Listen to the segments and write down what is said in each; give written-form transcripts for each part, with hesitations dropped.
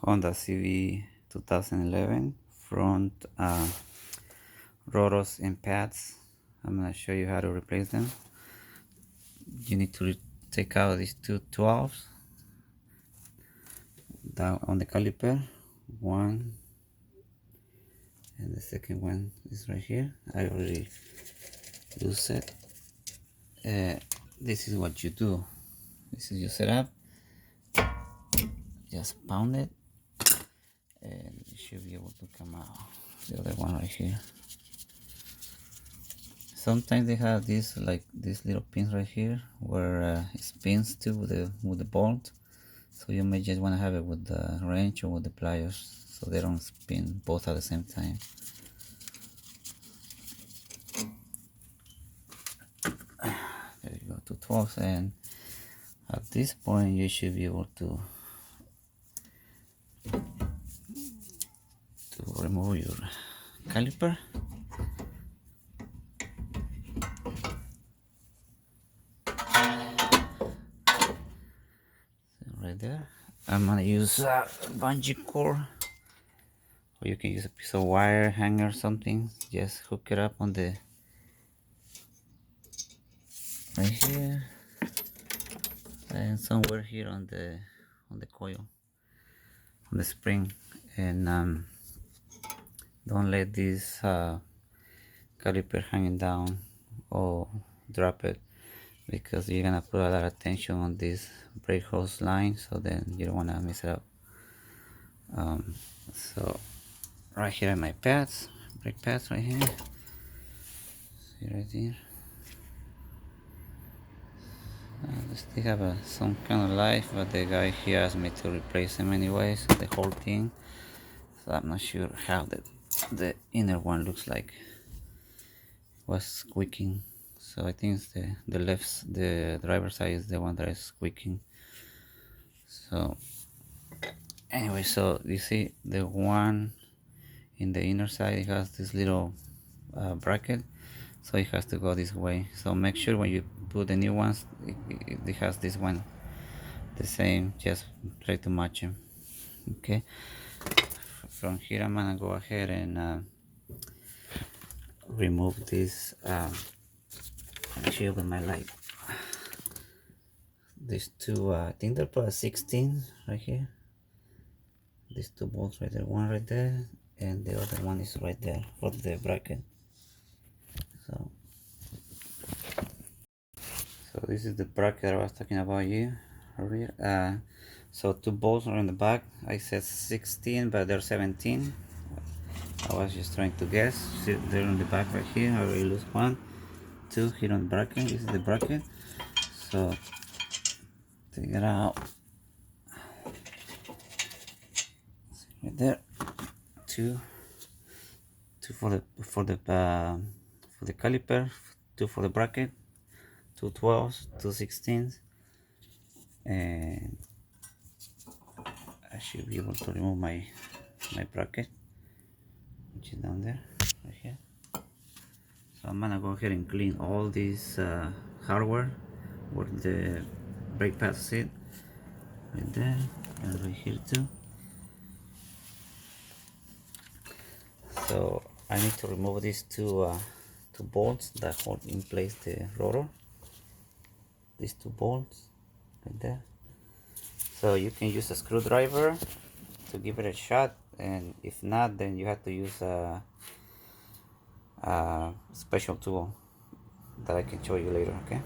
Honda Civic 2011 front rotors and pads. I'm going to show you how to replace them. You need to take out these two 12s down on the caliper. One, and the second one is right here. I already loose it. This is what you do. This is your setup. Just pound it and you should be able to come out. The other one right here. Sometimes they have these like these little pins right here where it spins too with the bolt. So you may just want to have it with the wrench or with the pliers so they don't spin both at the same time. There you go, 2/12, and at this point you should be able to remove your caliper. Right there. I'm gonna use a bungee cord, or you can use a piece of wire hanger or something. Just hook it up on the right here and somewhere here on the coil, on the spring, and don't let this caliper hanging down or drop it, because you're gonna put a lot of tension on this brake hose line, so then you don't want to mess it up. So right here are my pads, brake pads right here. See right there. They have some kind of life, but the guy here asked me to replace them anyways, the whole thing. So I'm not sure how the inner one looks like. Was squeaking, so I think it's the driver's side is the one that is squeaking. So anyway, so you see the one in the inner side, it has this little bracket, so it has to go this way. So make sure when you put the new ones, it has this one the same. Just try to match them. Okay, from here I'm gonna go ahead and remove this shield with my light. These two, I think they're probably 16 right here. These two bolts right there, one right there, and the other one is right there for the bracket. So this is the bracket I was talking about earlier. So two bolts are in the back. I said 16, but they're 17. I was just trying to guess. See, they're in the back right here. I already lose one, two here on the bracket. This is the bracket. So take it out. Right there. Two for the caliper, two for the bracket, two 12s, two 16s, and I should be able to remove my bracket, which is down there, right here. So I'm gonna go ahead and clean all this hardware where the brake pads sit, right there and right here too. So I need to remove these two bolts that hold in place the rotor. These two bolts right there. So you can use a screwdriver to give it a shot, and if not, then you have to use a special tool that I can show you later. Okay,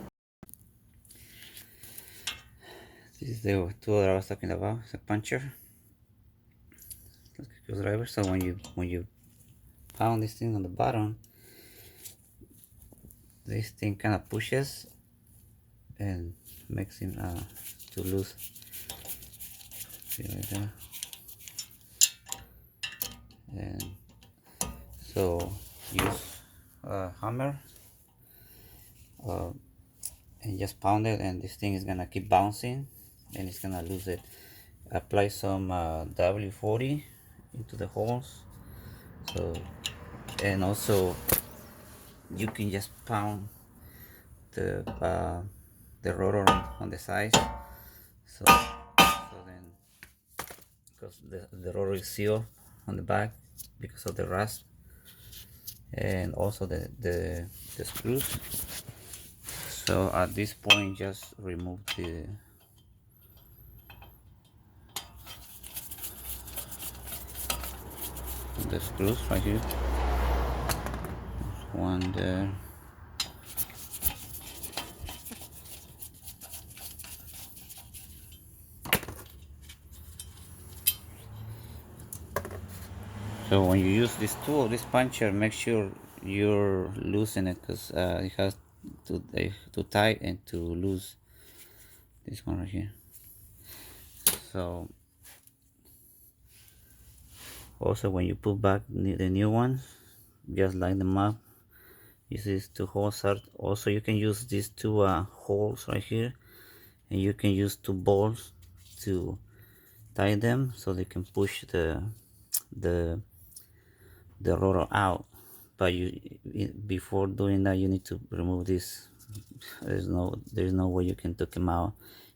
this is the tool that I was talking about. It's a puncher, like a screwdriver. So when you pound this thing on the bottom, this thing kind of pushes and makes him too loose. See right there. And so use a hammer and just pound it, and this thing is gonna keep bouncing and it's gonna lose it. Apply some W40 into the holes. So, and also you can just pound the rotor on the sides. So then because the rotor is sealed on the back because of the rust, and also the screws. So at this point, just remove the screws right here. There's one there. So when you use this tool, this puncher, make sure you're loosen it, because it has to tight and to loose this one right here. So also when you put back the new ones, just line them up. Use these two holes. Also you can use these two holes right here, and you can use two bolts to tie them so they can push the rotor out. But before doing that, you need to remove this. There's no way you can take them out,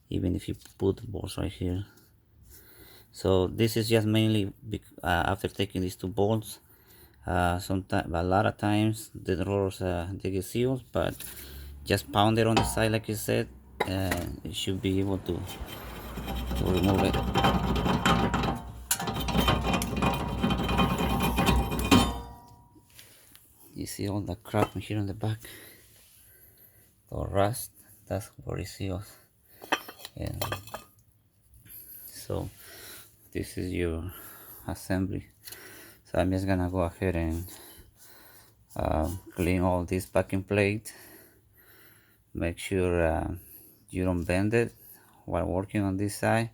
even if you put the bolts right here. So this is just mainly after taking these two bolts. Sometimes, a lot of times, the rotors they get sealed, but just pound it on the side like I said, and you should be able to remove it. You see all the crap here on the back, or rust, that's where it seals. And so this is your assembly. So I'm just gonna go ahead and clean all this backing plate. Make sure you don't bend it while working on this side.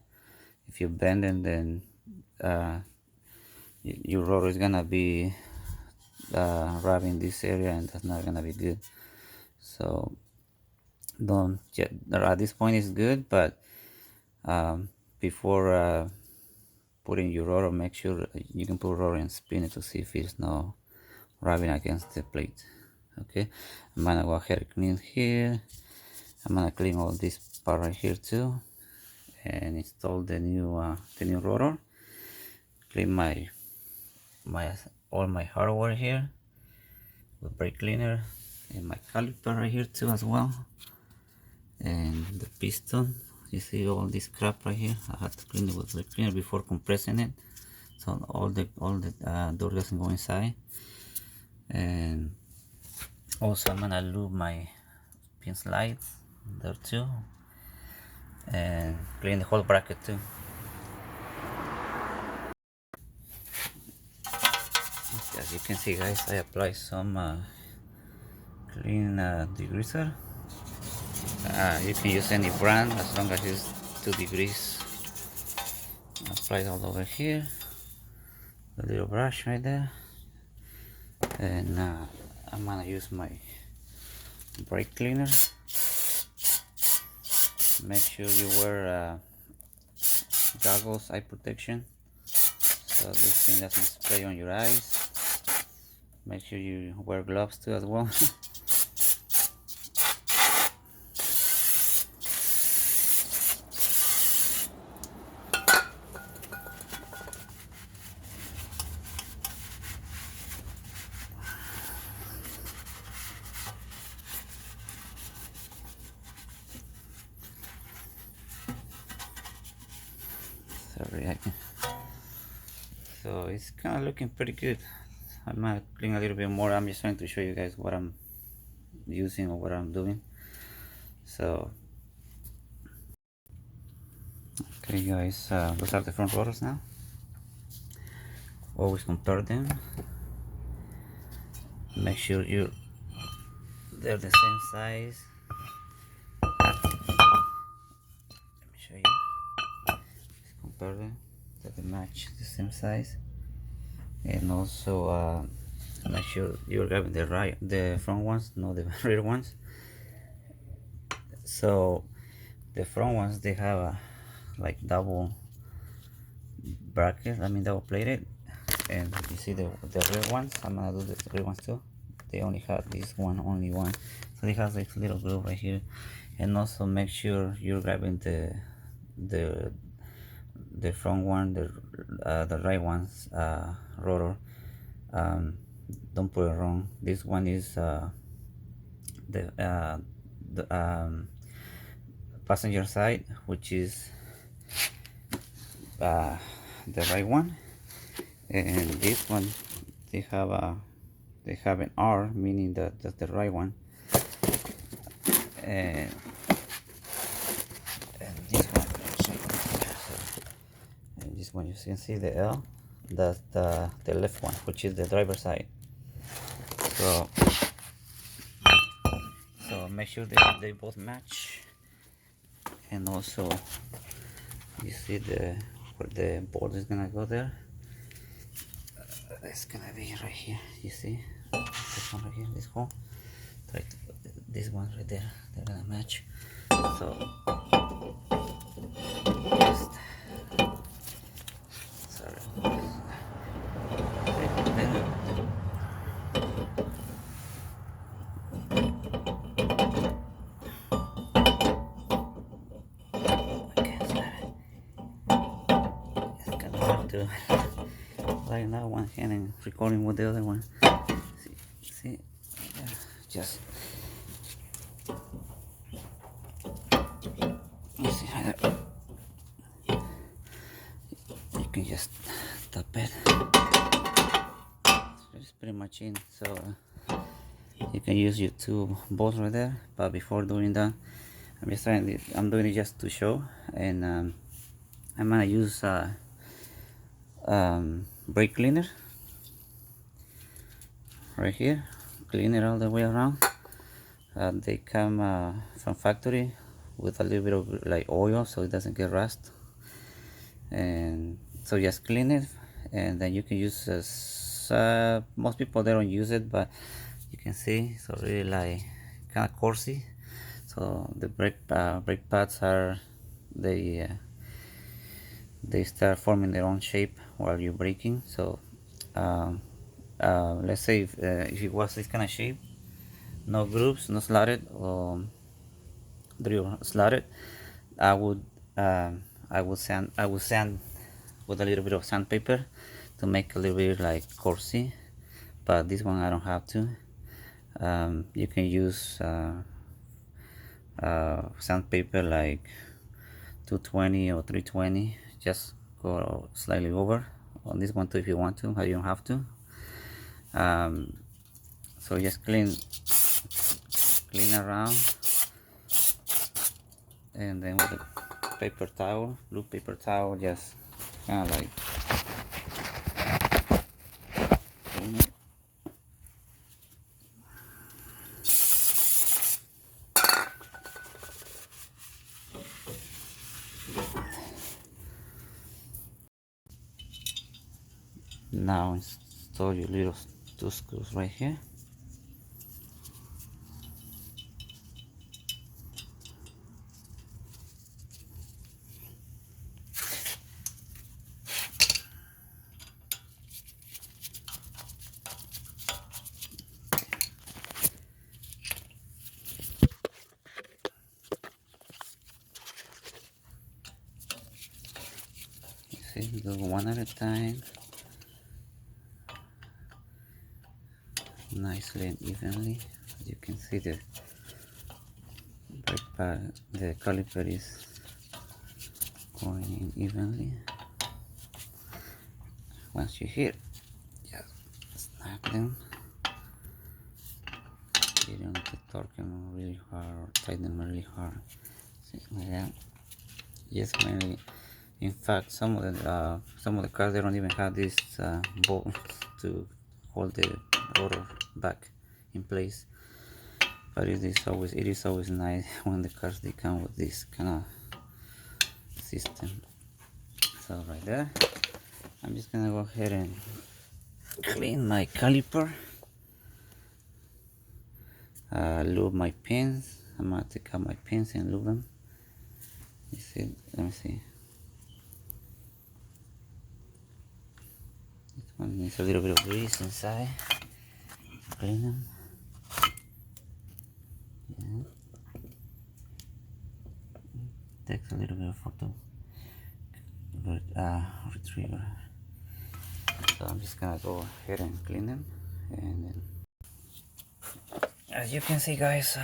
If you bend it, then your rotor is gonna be rubbing this area, and that's not gonna be good. So don't, at this point it's good, but before putting your rotor, make sure you can put rotor and spin it to see if it's not rubbing against the plate. Okay, I'm gonna go ahead and clean here. I'm gonna clean all this part right here too, and install the new rotor. Clean all my hardware here with brake cleaner, and my caliper right here too as well, and the piston. You see all this crap right here. I have to clean it with brake cleaner before compressing it, so all the dirt doesn't go inside. And also I'm gonna lube my pin slides there too, and clean the whole bracket too. As you can see, guys, I apply some clean degreaser. You can use any brand as long as it's 2 degrees. Apply it all over here, a little brush right there, and I'm gonna use my brake cleaner. Make sure you wear goggles, eye protection, so this thing doesn't spray on your eyes. Make sure you wear gloves too as well. Sorry, so it's kind of looking pretty good. I might clean a little bit more. I'm just trying to show you guys what I'm using or what I'm doing. So okay guys, those are the front rotors now. Always compare them. Make sure they're the same size. Let me show you. Just compare them that they match the same size, and also make sure you're grabbing the front ones, not the rear ones. So the front ones, they have a like double bracket, double plated, and you see the rear ones. I'm gonna do the rear ones too. They only have this one, only one, so it has this little groove right here. And also make sure you're grabbing the front one, the the right one's rotor. um, don't put it wrong. This one is the passenger side, which is the right one, and this one they have an R, meaning that that's the right one, and this one, and this one you can see the L, that's the left one, which is the driver side. So make sure they both match, and also you see where the board is gonna go there. It's gonna be right here. You see this one right here, this hole. Try to put this one right there. They're gonna match. So just sorry. It's kind of hard to right now one hand and recording with the other one. See, yeah, just you see how that, you can just tap it. It's pretty much in. So you can use your two bolts right there. But before doing that, I'm doing it just to show, and I'm gonna use brake cleaner right here. Clean it all the way around. They come from factory with a little bit of like oil, so it doesn't get rust. And so just clean it, and then you can use most people, they don't use it, but you can see, so really like kind of coarsy. So the brake pads are, they start forming their own shape while you're braking. So let's say if it was this kind of shape, no grooves, no slotted, drill slotted, I would sand with a little bit of sandpaper to make a little bit like coarsy. But this one I don't have to. You can use sandpaper like 220 or 320, just go slightly over on this one too if you want to, but you don't have to. So just clean around, and then with a paper towel, blue paper towel, just kind of like clean it. Now install your little two screws right here. See, go one at a time, nicely and evenly. As you can see, the caliper is going in evenly. Once you hit, just snap them. You don't need to torque them really hard or tighten them really hard. See, like that. Yes, mainly. In fact, some of the cars, they don't even have this bolt to hold the rotor back in place. But it is always nice when the cars, they come with this kind of system. So right there, I'm just gonna go ahead and clean my caliper, lube my pins. I'm gonna take out my pins and lube them. You see, let me see. This one needs a little bit of grease inside. Clean them. Yeah. Takes a little bit of photo retriever. So I'm just gonna go ahead and clean them, and then, as you can see, guys,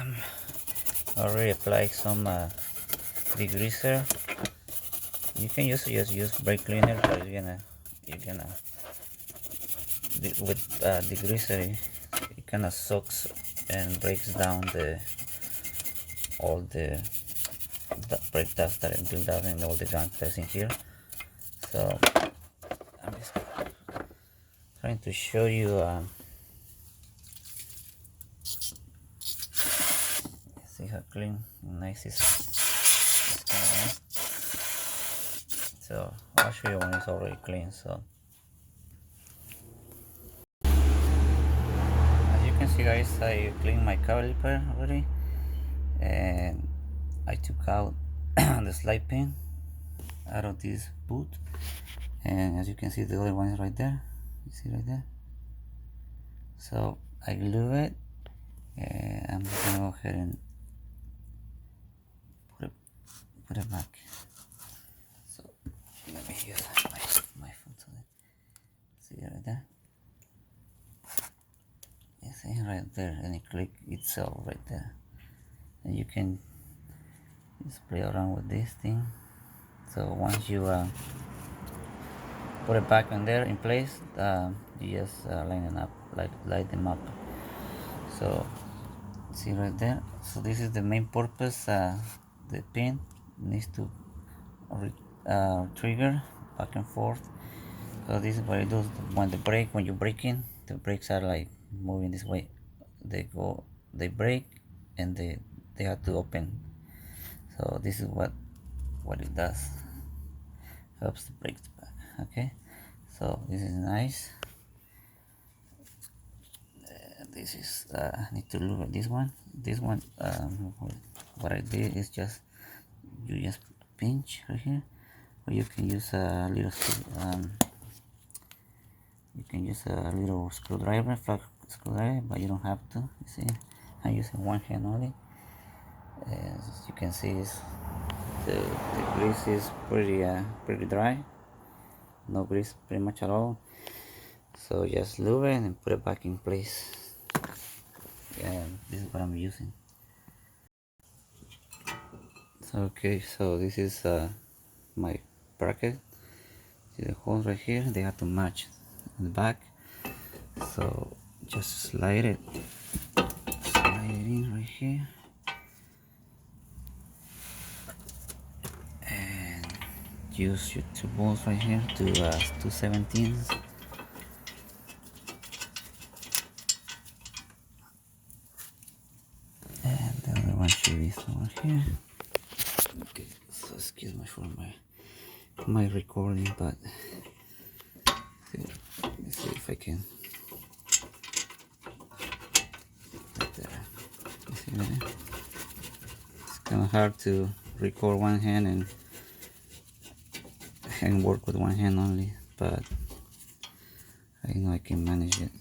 already applied some degreaser. You can just use brake cleaner, but you're gonna with degreaser it kind of soaks and breaks down all the brake dust that it built up and all the gunk that's in here. So I'm just trying to show you see how clean and nice it's coming out. So I'll show you when it's already clean. So as you can see, guys, I cleaned my caliper already, and I took out the slide pin out of this boot, and as you can see, the other one is right there. You see right there? So I glue it, and I'm just gonna go ahead and put it back. So let me use my phone to see right there. You see right there, and it click itself right there, and you can just play around with this thing. So once you put it back in there in place, you just line it up, light them up. So see right there. So this is the main purpose. The pin needs to trigger back and forth. So this is what it does when you brake in, the brakes are like moving this way. They brake, and they have to open. So this is what it does. Helps the brakes back. Okay, so this is nice. This is need to look at this one. What I did is you just pinch right here, or you can use a little screwdriver, flat screwdriver, but you don't have to. You see, I'm using one hand only. As you can see, the grease is pretty dry. No grease pretty much at all. So just lube it and put it back in place. And this is what I'm using. Okay, so this is my bracket. See the holes right here, they have to match in the back. So just slide it in right here, and use your two bolts right here to 2/17. And the other one should be somewhere here. Okay, so excuse me for my recording, but let me see if I can. Right there. You see that? It's kind of hard to record one hand and work with one hand only, but I know I can manage it.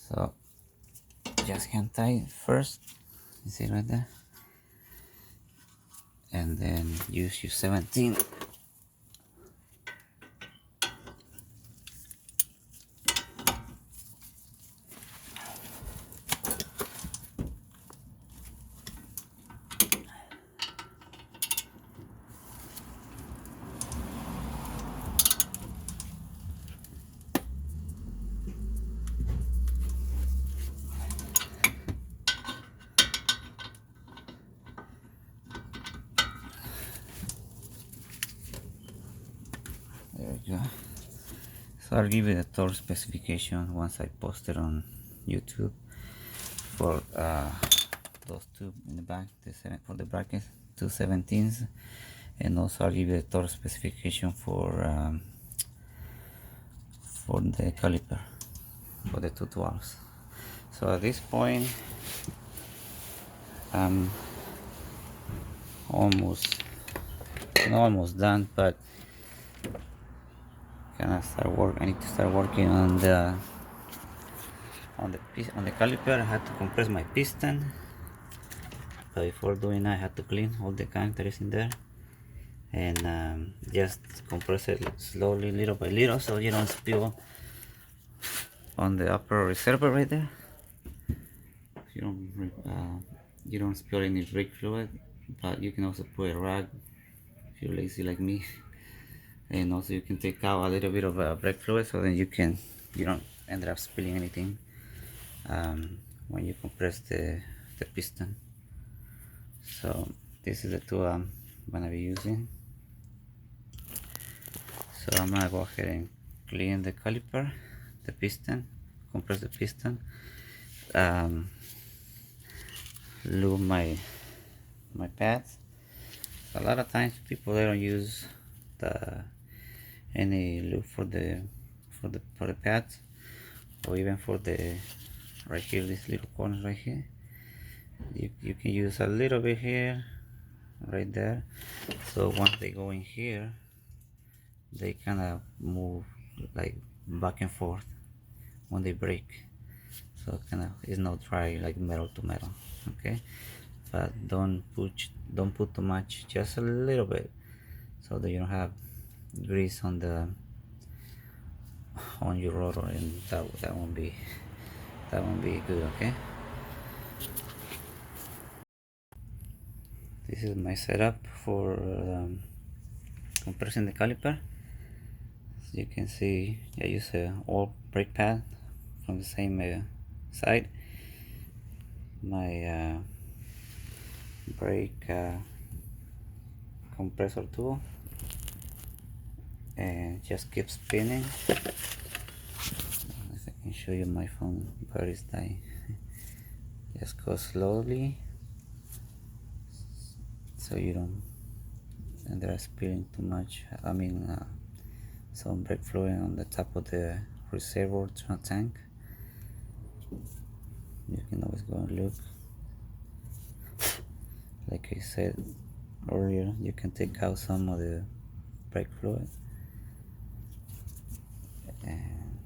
So just hand tie first, you see right there, and then use your 17. There we go. So I'll give you the torque specification once I post it on YouTube for those two in the back, for the brackets, 2/17, and also I'll give you the torque specification for the caliper, for the 212s. So at this point, I'm almost done, but I need to start working on on the caliper, I had to compress my piston. But before doing that, I had to clean all the gunk that is in there, and just compress it slowly, little by little, so you don't spill on the upper reservoir right there. You don't spill any brake fluid, but you can also put a rag if you're lazy like me. And also you can take out a little bit of brake fluid, so then you don't end up spilling anything when you compress the piston. So this is the tool I'm gonna be using. So I'm gonna go ahead and clean the caliper, the piston, compress the piston, lube my pads. A lot of times people, they don't use any lube for the pads, or even for the right here, this little corner right here. You can use a little bit here, right there, so once they go in here, they kind of move like back and forth when they break, so kind of it's not dry like metal to metal. Okay, but don't put too much, just a little bit, so that you don't have grease on your rotor, and that won't be good. Okay, this is my setup for compressing the caliper. As you can see, I use all brake pad from the same side. My brake compressor tool, and just keep spinning. If I can show you, my phone battery is dying. Just go slowly, so you don't end up spilling too much. I mean, some brake fluid on the top of the reservoir tank. You can always go and look. Like I said earlier, you can take out some of the brake fluid, and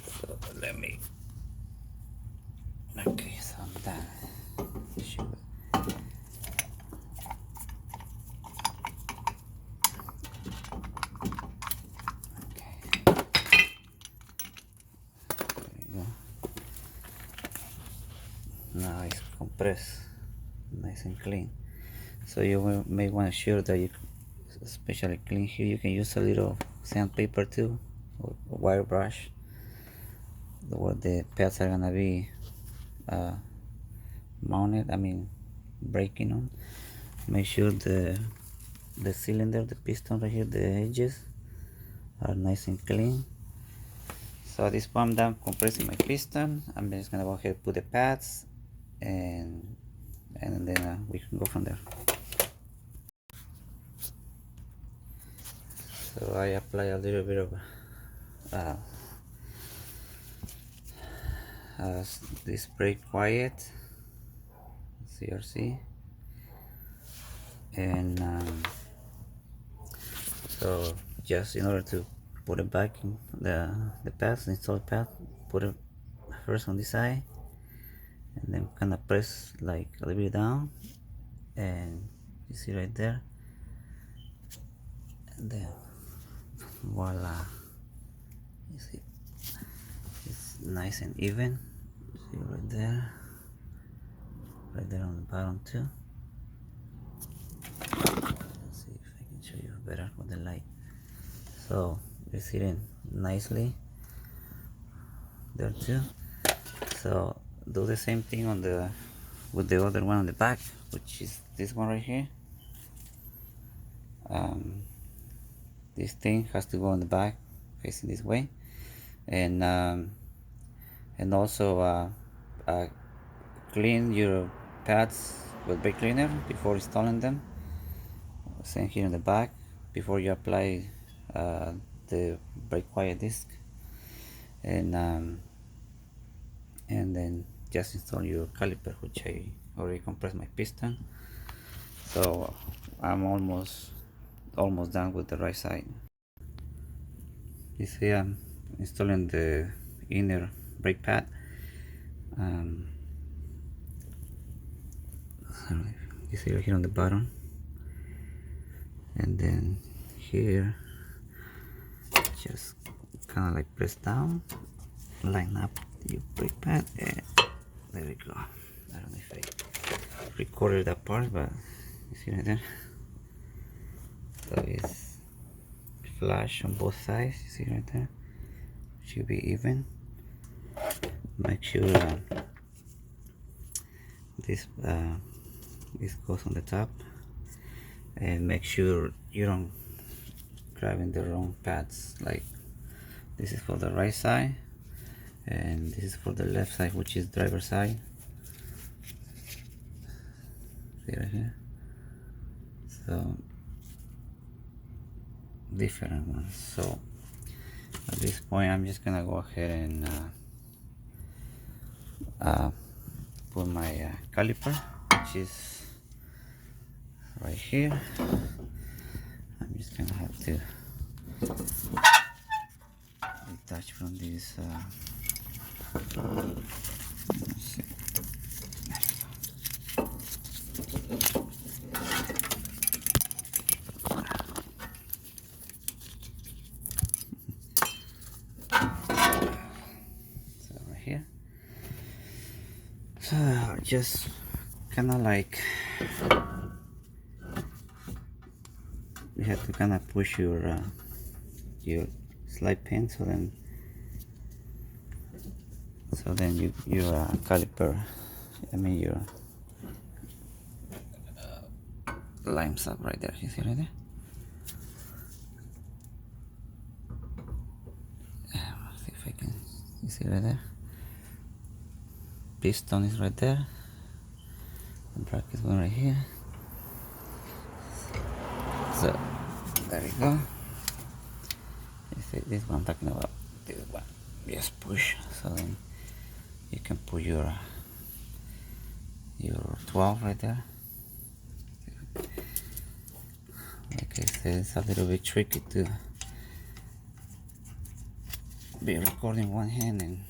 so let me, okay, so I'm done. Shoot. Now it's compressed nice and clean. So you may want to ensure that you especially clean here. You can use a little sandpaper too, or wire brush, where the pads are gonna be mounted, I mean breaking on. Make sure the cylinder, the piston right here, the edges are nice and clean. So at this point I'm done compressing my piston. I'm just gonna go ahead and put the pads, and then we can go from there. So I apply a little bit of this brake quiet CRC, and so just in order to put it back in the pads, install pad, put it first on this side, and then kind of press like a little bit down, and you see right there, and then voila, you see it's nice and even. See right there on the bottom too. Let's see if I can show you better with the light. So it's sitting nicely there too. So do the same thing with the other one on the back, which is this one right here. This thing has to go on the back facing this way, and also clean your pads with brake cleaner before installing them. Same here in the back, before you apply the brake quiet disc, and then just install your caliper, which I already compressed my piston. So I'm almost done with the right side. You see, I'm installing the inner brake pad. um, you see right here on the bottom, and then here just kind of like press down, line up your brake pad, and there we go. I don't know if I recorded that part, but you see right there. So it's flush on both sides. You see right there. Should be even. Make sure this goes on the top, and make sure you don't grabbing the wrong pads. Like this is for the right side, and this is for the left side, which is driver side. See right here. So different ones. So at this point, I'm just gonna go ahead and put my caliper, which is right here. I'm just gonna have to detach from this. Let's see. So right here. So just kind of like you have to kind of push your slide pin, so then your caliper, I mean your lines up right there. You see right there. See if I can. You see right there. Piston is right there. The bracket is going right here. So there we go. You see this one I'm talking about. This one. Just push. So then you can put your 12 right there. Like I said, it's a little bit tricky to be recording one hand and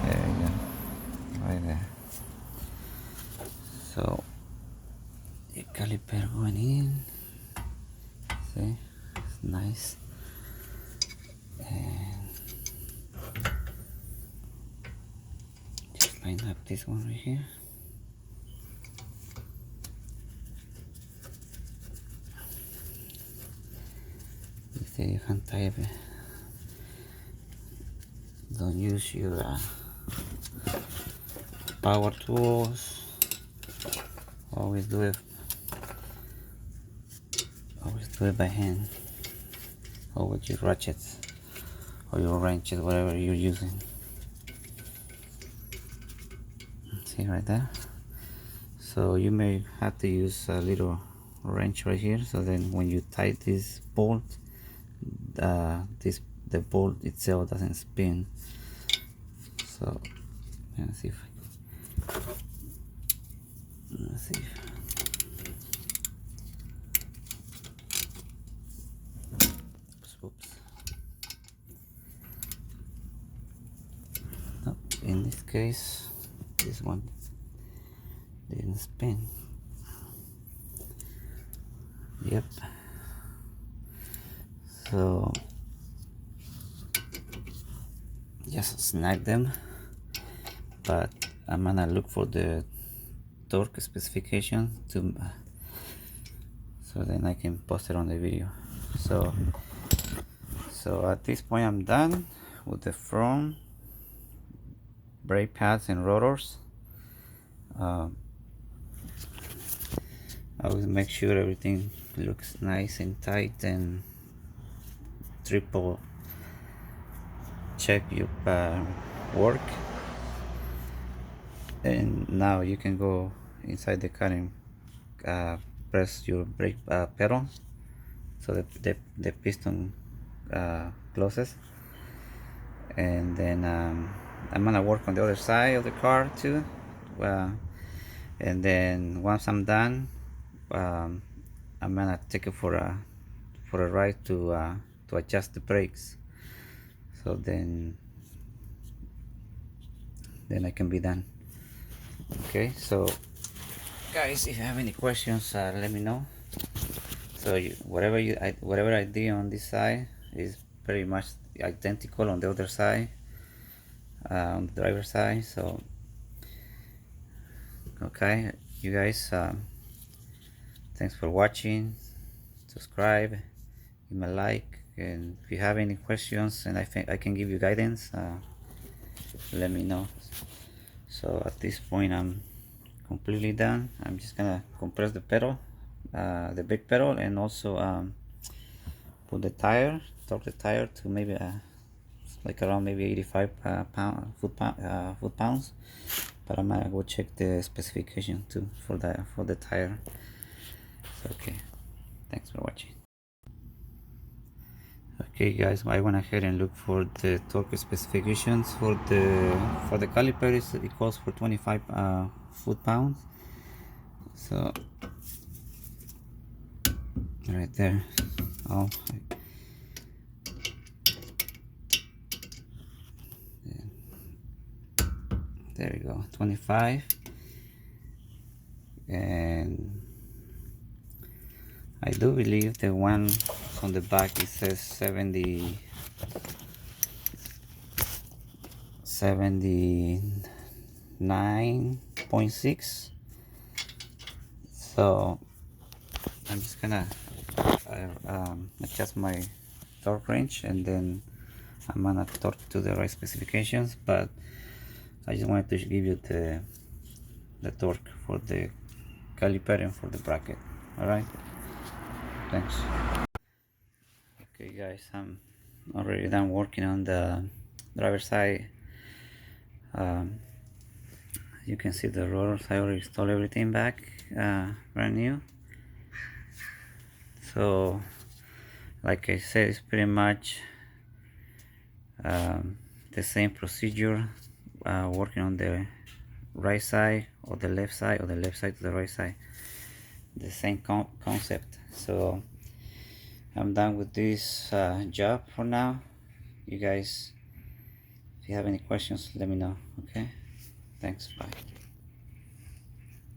there you go, right there. So your caliper going in, see, it's nice. And just line up this one right here. You see, you can type it. Don't use your power tools. Always do it by hand, or with your ratchets or your wrenches, whatever you're using. See right there. So you may have to use a little wrench right here, so then when you tighten this bolt, the bolt itself doesn't spin. So let's see if oops. No, in this case, this one didn't spin. Yep. So just snag them, but I'm gonna look for the torque specification so then I can post it on the video. So at this point I'm done with the front brake pads and rotors. I always make sure everything looks nice and tight, and triple check your work. And now you can go inside the car and press your brake pedal, so the piston closes. And then I'm gonna work on the other side of the car too, and then once I'm done, I'm gonna take it for a ride to adjust the brakes, so then I can be done. Okay, so guys, if you have any questions, let me know. So whatever I did on this side is pretty much identical on the other side, on the driver's side. So okay, you guys, thanks for watching. Subscribe, give me a like, and if you have any questions and I think I can give you guidance, let me know. So at this point I'm completely done. I'm just gonna compress the pedal, the brake pedal, and also put the tire, torque the tire to maybe like around maybe 85 foot pounds. But I'm gonna go check the specification too for the tire. So, okay, thanks for watching. Okay guys, I went ahead and looked for the torque specifications for the caliper. It calls for 25 foot pounds. So right there. Oh, there you go, 25. And I do believe the one on the back, it says 79.6. So I'm just gonna adjust my torque range, and then I'm gonna torque to the right specifications. But I just wanted to give you the torque for the caliper and for the bracket. All right, thanks. Okay guys, I'm already done working on the driver's side. You can see the rotors. I already installed everything back, brand new. So like I said, it's pretty much the same procedure, working on the right side or the left side, or the left side to the right side, the same concept. So I'm done with this job for now. You guys, if you have any questions, let me know. Okay, thanks, bye.